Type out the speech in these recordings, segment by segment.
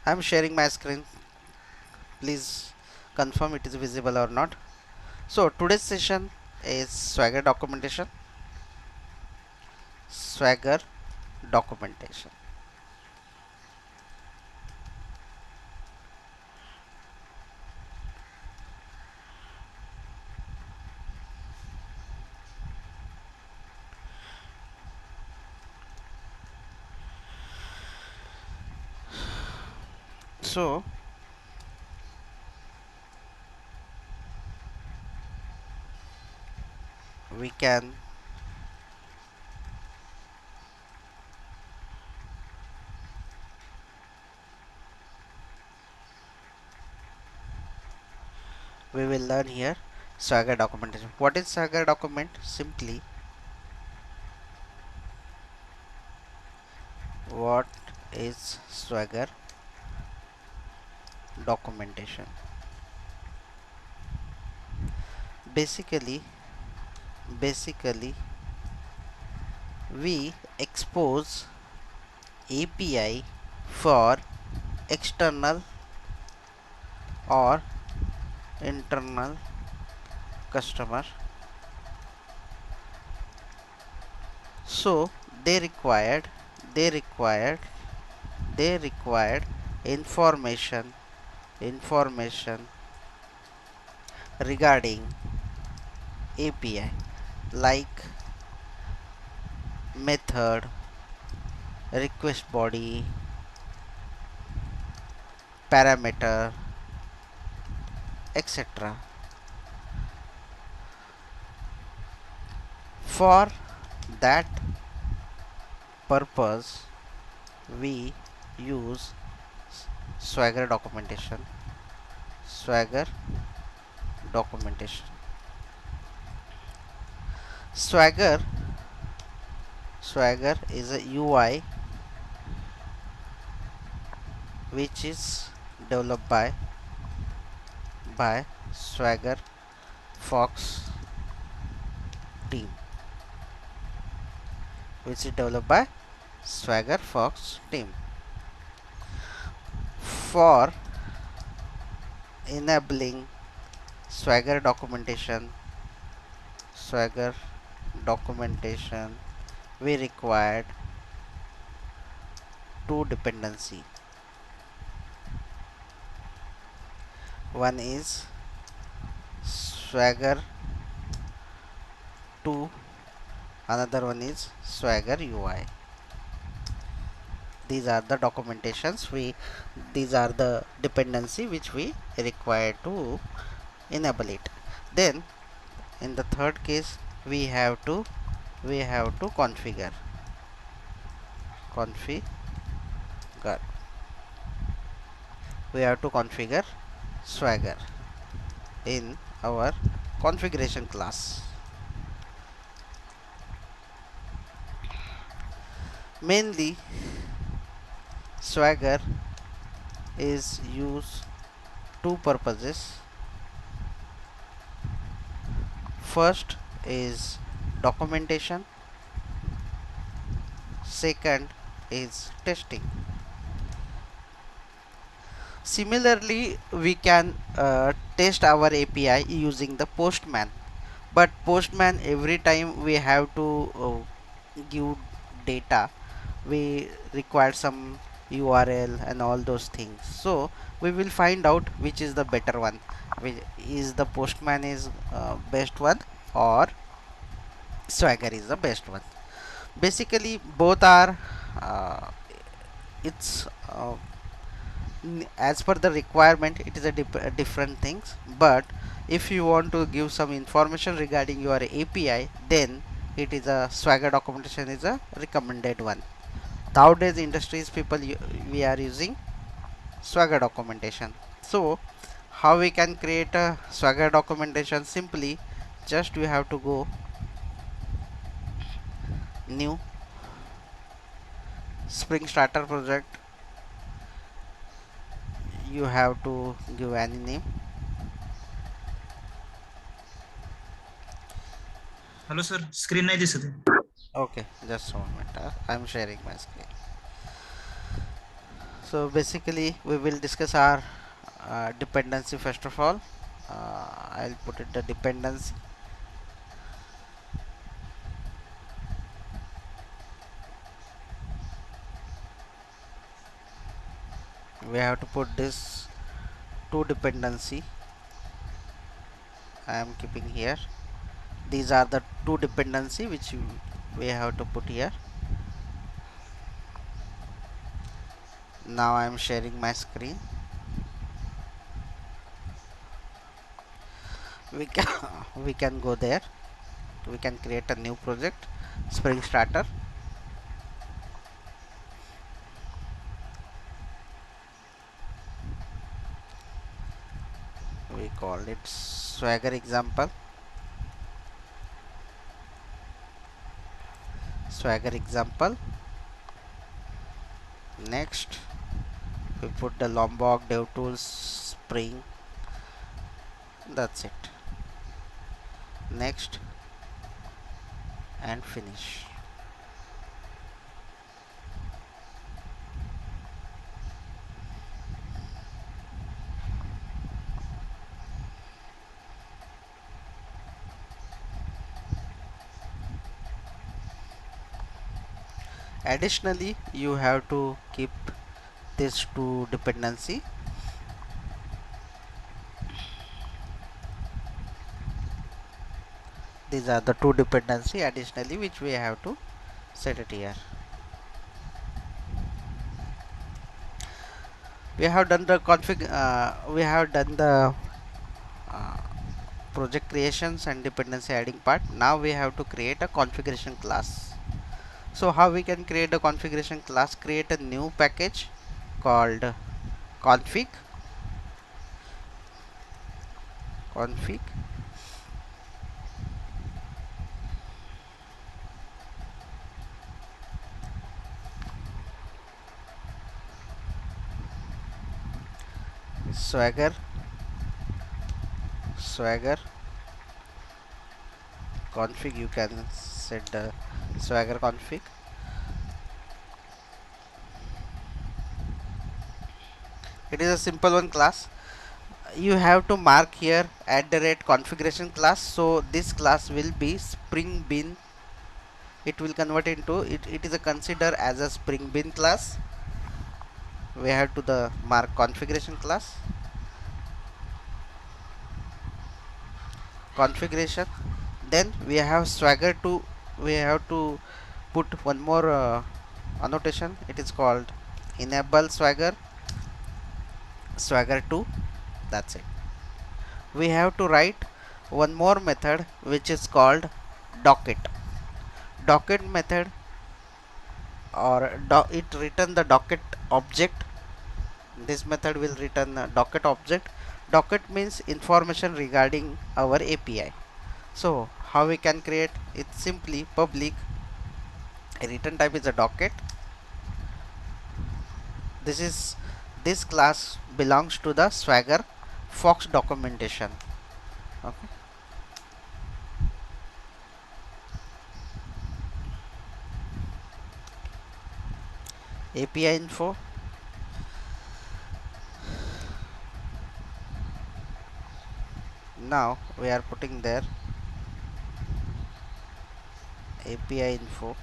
I'm sharing my screen. Please confirm it is visible or not. So today's session is Swagger documentation. Swagger documentation. So we can we will learn here Swagger documentation. What is Swagger document? Simply what is Swagger documentation? Basically, basically we expose API for external or internal customer, so they required they required they required information regarding API like method, request body, parameter, etc. For that purpose we use Swagger documentation. Swagger documentation. Swagger Swagger is a UI which is developed by Swagger Fox team, which is developed by Swagger Fox team. For enabling Swagger Swagger documentation, we required two dependency. One is Swagger 2, another one is Swagger UI. These are the documentations these are the dependency which we require to enable it. Then in the third case we have to configure we have to configure Swagger in our configuration class. Mainly Swagger is used two purposes. First is documentation, second is testing. Similarly, we can test our API using the Postman, but Postman every time we have to give data, we require some URL and all those things. So we will find out which is the better one. Is the Postman is best one or Swagger is the best one. Basically, both are it's as per the requirement. It is a different things, but if you want to give some information regarding your API, then it is a Swagger documentation is a recommended one. Nowadays industries people we are using Swagger documentation. So how we can create a Swagger documentation? Simply just we have to go new Spring Starter project. You have to give any name. Hello sir screen नाही दिसत आहे. Okay, just a moment. I'm sharing my screen. So basically we will discuss our dependency first of all. I'll put it the dependency. We have to put this two dependency. I am keeping here. These are the two dependency which we have to put here. Now I am sharing my screen. We can we can go there. We can create a new project, Spring Starter. We call it Swagger example. Swagger example. Next, we put the Lombok DevTools Spring. That's it. Next, and finish. Additionally, you have to keep this two dependency. These are the two dependency additionally which we have to set it here. We have done the config. We have done the uh, project creations and dependency adding part. Now we have to create a configuration class. So how we can create a configuration class? Create a new package called config swagger config. You can set the swagger config. It is a simple one class. You have to mark here @configuration class. So this class will be Spring Bean. It will convert into it is a consider as a Spring Bean class. We have to the mark configuration class. Configuration. Then we have swagger 2. We have to put one more annotation. It is called enable swagger 2. That's it. We have to write one more method which is called docket method, or it return the docket object. This method will return a docket object. Docket means information regarding our API. So how we can create it? Simply public return type is a docket. This class belongs to the Swagger Fox documentation. Okay. API info. Now we are putting there API info.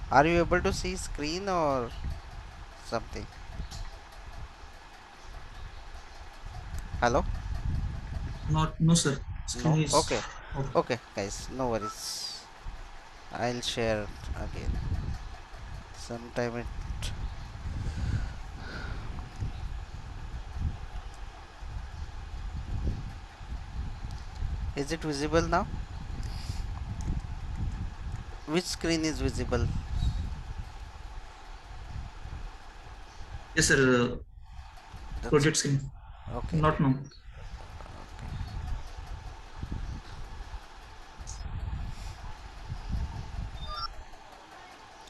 Are you able to see screen or something? Hello? Not, no, sir. No? Screen is Okay. okay. Okay, guys, no worries. I'll share again. Sometime it. Is it visible now? Which screen is visible? Yes, sir. That's Project screen. okay. Not now.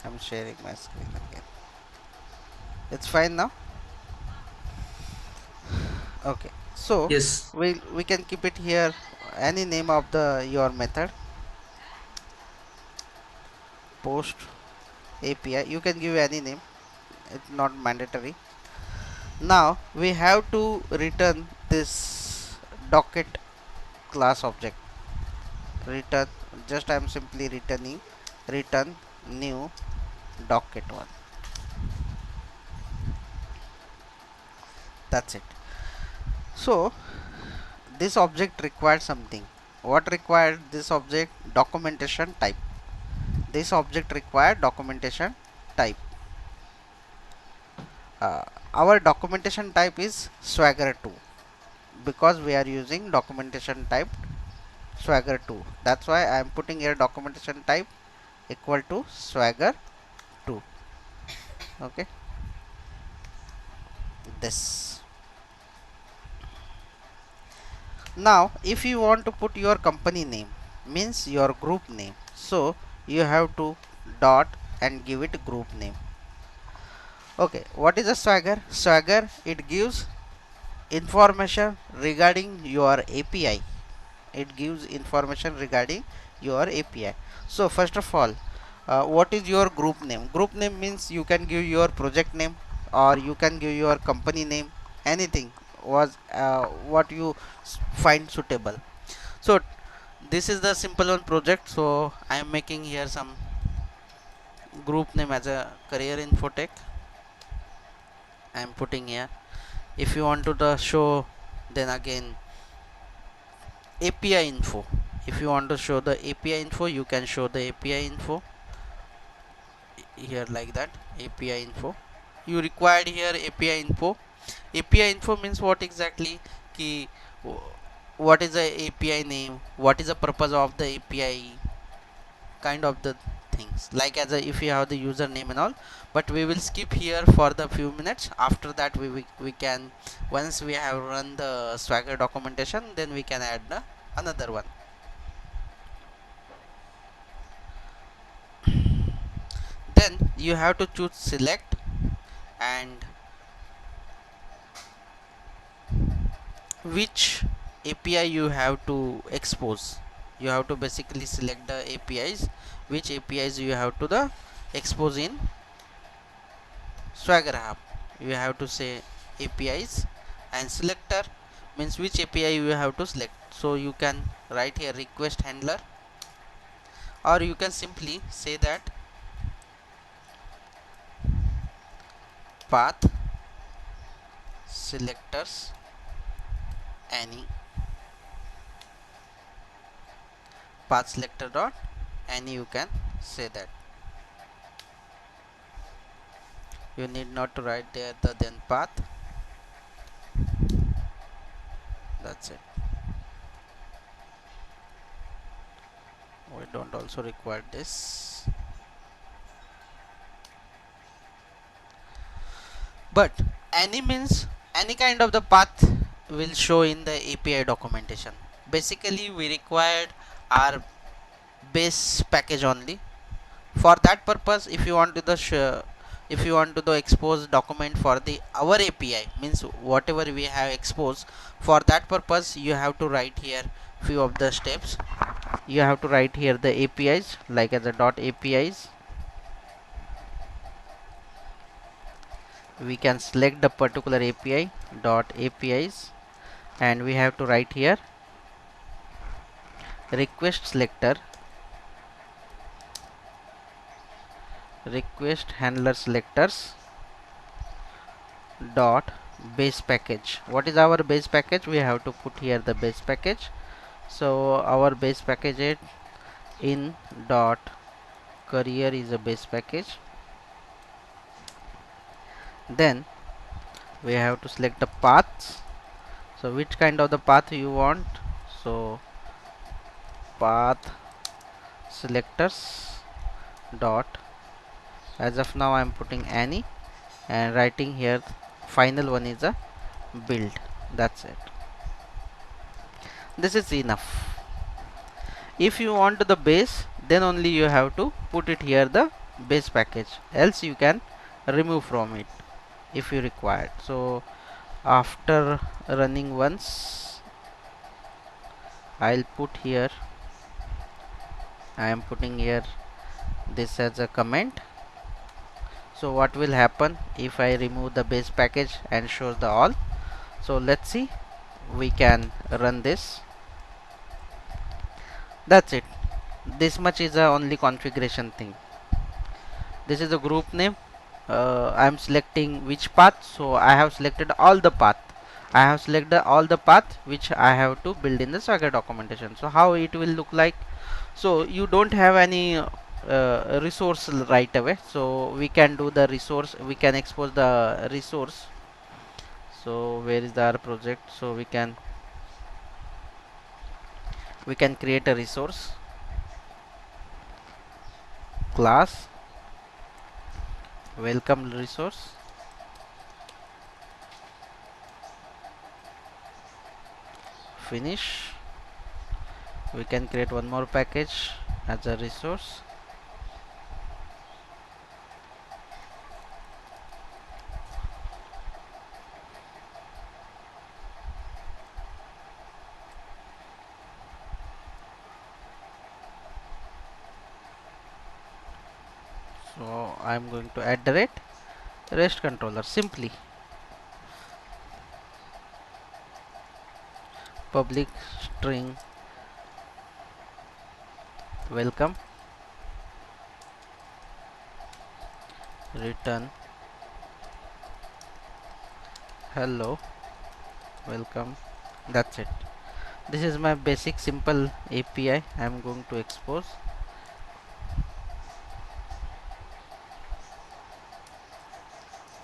I'm sharing my screen again. It's fine now. Okay. So Yes. we can keep it here. Any name of the your method. Post API. You can give any name. it's not mandatory. Now we have to return this docket class object. Return, just I am simply returning return new docket one. That's it. So this object requires something. What required this object? Documentation type. This object required documentation type. uh, our documentation type is swagger 2 because we are using documentation type swagger 2. That's why I am putting here documentation type equal to swagger 2. Okay, this. Now if you want to put your company name, means your group name, so you have to dot and give it group name. Okay, what is a swagger? Swagger, it gives information regarding your API. It gives information regarding your API. So first of all, what is your group name? Group name means you can give your project name or you can give your company name, anything was what you find suitable. So this is the simple one project, so I am making here some group name as a career infotech. I am putting here. If you want to the show, then again API info. If you want to show the API info, you can show the API info here like that. API info. You required here API info. API info means what exactly? Ki, what is the API name? What is the purpose of the API? Kind of the things like as a, if you have the username and all. But we will skip here for the few minutes. After that, we can, once we have run the Swagger documentation, then we can add the another one. Then you have to choose select and which API you have to expose. You have to basically select the APIs, which APIs you have to the expose in Swagger Hub. You have to say APIs, and selector means which API you have to select. So you can write here request handler, or you can simply say that path selectors any, path selector dot any, you can say that. You need not to write there the then path. That's it. We don't also require this. But any means any kind of the path will show in the API documentation. Basically we required our base package only. For that purpose, if you want to the if you want to the expose document for the our API, means whatever we have exposed, for that purpose you have to write here few of the steps. You have to write here the APIs like as a dot APIs. We can select the particular API dot APIs, and we have to write here request selector, request handler selectors dot base package. What is our base package? We have to put here the base package. So our base package is in dot career is a base package. Then we have to select the paths. So which kind of the path you want? So path selectors dot, as of now I am putting any, and writing here final one is a build. That's it. This is enough. If you want the base, then only you have to put it here the base package, else you can remove from it if you required. So after running once, I'll put here, I am putting here this as a comment. So what will happen if I remove the base package and show the all? So let's see, we can run this. That's it. This much is the only configuration thing. This is the group name. I am selecting which path, so I have selected all the path. I have selected all the path which I have to build in the Swagger documentation. So how it will look like? So you don't have any resource right away, so we can do the resource, we can expose the resource. So where is the our project? So we can create a resource class welcome resource, finish. We can create one more package as a resource, so I am going to add the REST controller. Simply public string welcome, return hello welcome. That's it. This is my basic simple API I am going to expose.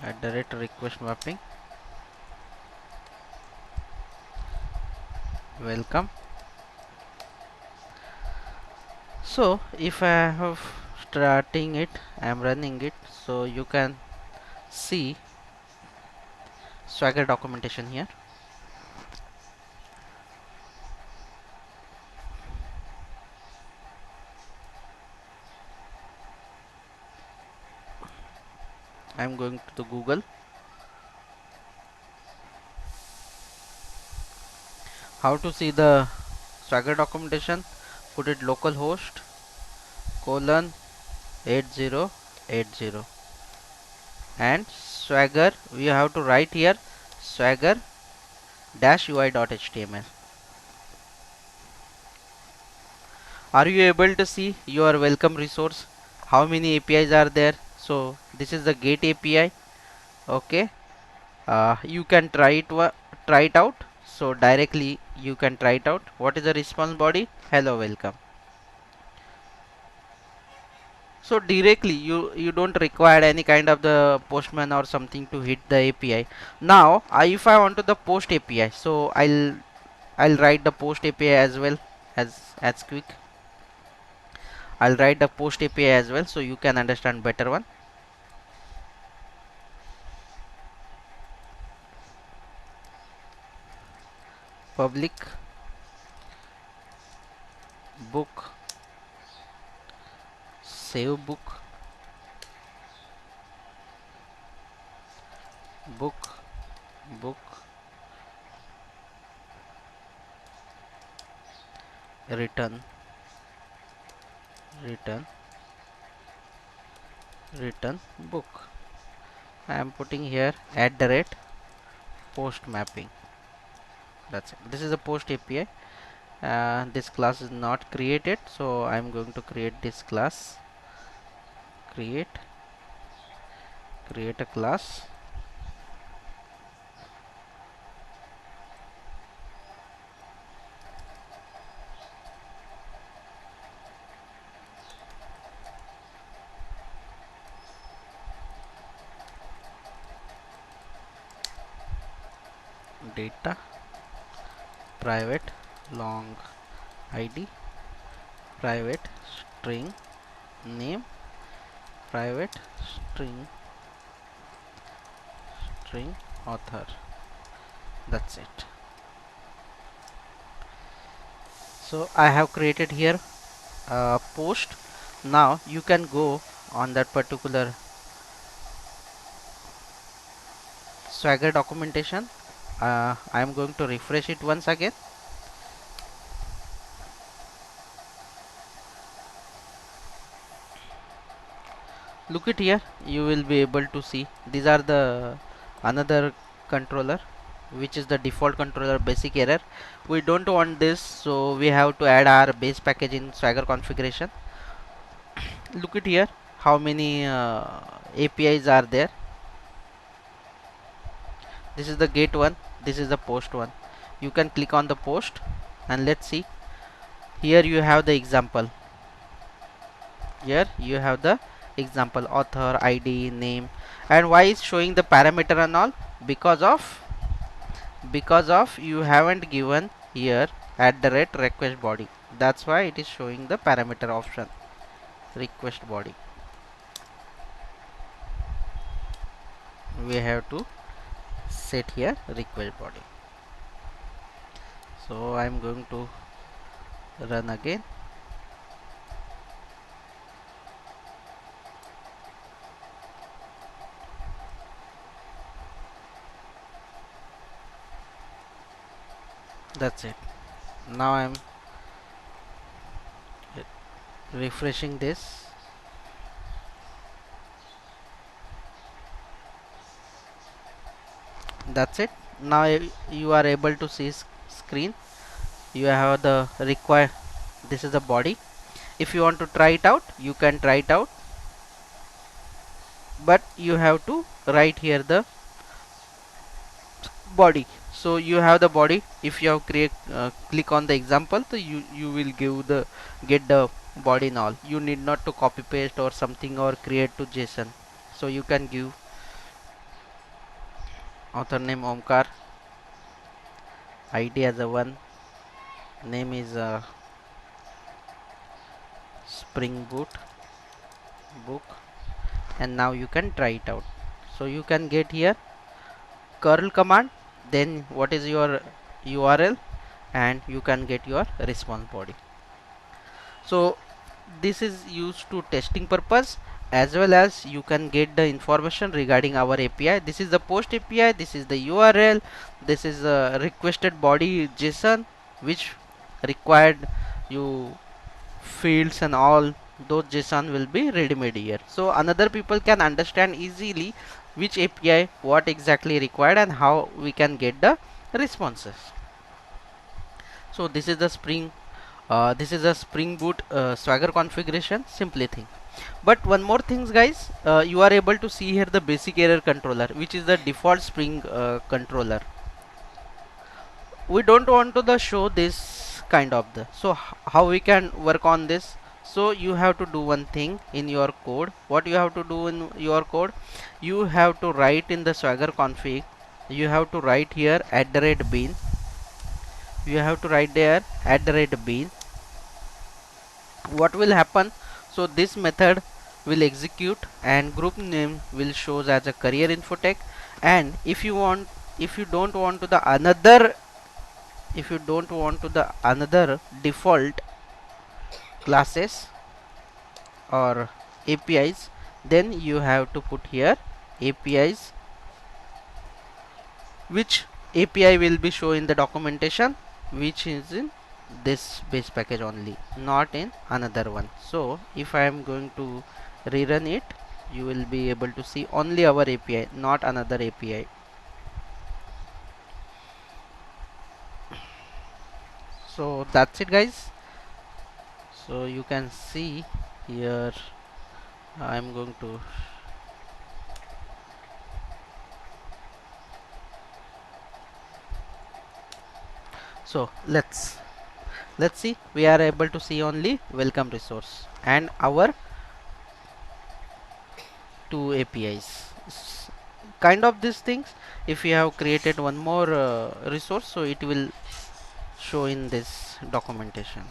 At the rate request mapping welcome. So if I have starting it, I am running it, so you can see Swagger documentation here. I am going to the Google. How to see the Swagger documentation? Put it localhost colon 8080 and Swagger. We have to write here Swagger ui.html. Are you able to see your welcome resource? How many APIs are there? So this is the gate API. Okay, you can try it out. So directly you can try it out. What is the response body? Hello, welcome. So directly you don't require any kind of the postman or something to hit the API. Now if I want to the post API, so I'll write the post API as well as quick. I'll write the post API as well so you can understand better one. Public book save book return return return book. I am putting here at the rate post mapping. That's it. This is a post API. This class is not created, so I'm going to create this class. Create a class. Data private long id private string name private string author. That's it. So I have created here a post. Now you can go on that particular Swagger documentation. I am going to refresh it once again. look it here, you will be able to see these are the another controller, which is the default controller basic error. We don't want this, so we have to add our base package in Swagger configuration. Look it here, how many APIs are there. This is the get one, this is the post one. You can click on the post and let's see. Here you have the example. Here you have the example, author, ID, name. And why is showing the parameter and all? Because of you haven't given here @request body. That's why it is showing the parameter option, request body. We have to set here request body. So I'm going to run again. That's it. Now I'm refreshing this. That's it. Now you are able to see screen. You have the required, this is the body. If you want to try it out, you can try it out, but you have to write here the body. So you have the body. If you have click on the example, so you will get the body and all. You need not to copy paste or something or create to JSON. So you can give author name Omkar, ID as a 1, name is Spring Boot book, and now you can try it out. So you can get here curl command, then what is your URL, and you can get your response body. So this is used to testing purpose, as well as you can get the information regarding our API. This is the post API, this is the URL, this is the requested body JSON, which required you fields and all those JSON will be ready-made here. So another people can understand easily which API what exactly required and how we can get the responses. So this is the Spring Boot Swagger configuration, simply thing. But one more things guys, you are able to see here the basic error controller, which is the default Spring controller. We don't want to the show this kind of the, so how we can work on this? So you have to do one thing in your code. What you have to do in your code, you have to write in the Swagger config, you have to write here @bean, you have to write there @bean. What will happen? So this method will execute and group name will shows as a career infotech. And if you don't want to the another, if you don't want to the another default classes or APIs, then you have to put here APIs, which API will be shown in the documentation, which is in this base package only, not in another one. So if I am going to rerun it, you will be able to see only our API, not another API. So that's it guys. So you can see here, I'm going to so let's see. We are able to see only welcome resource and our two APIs. Kind of these things, if you have created one more resource, so it will show in this documentation.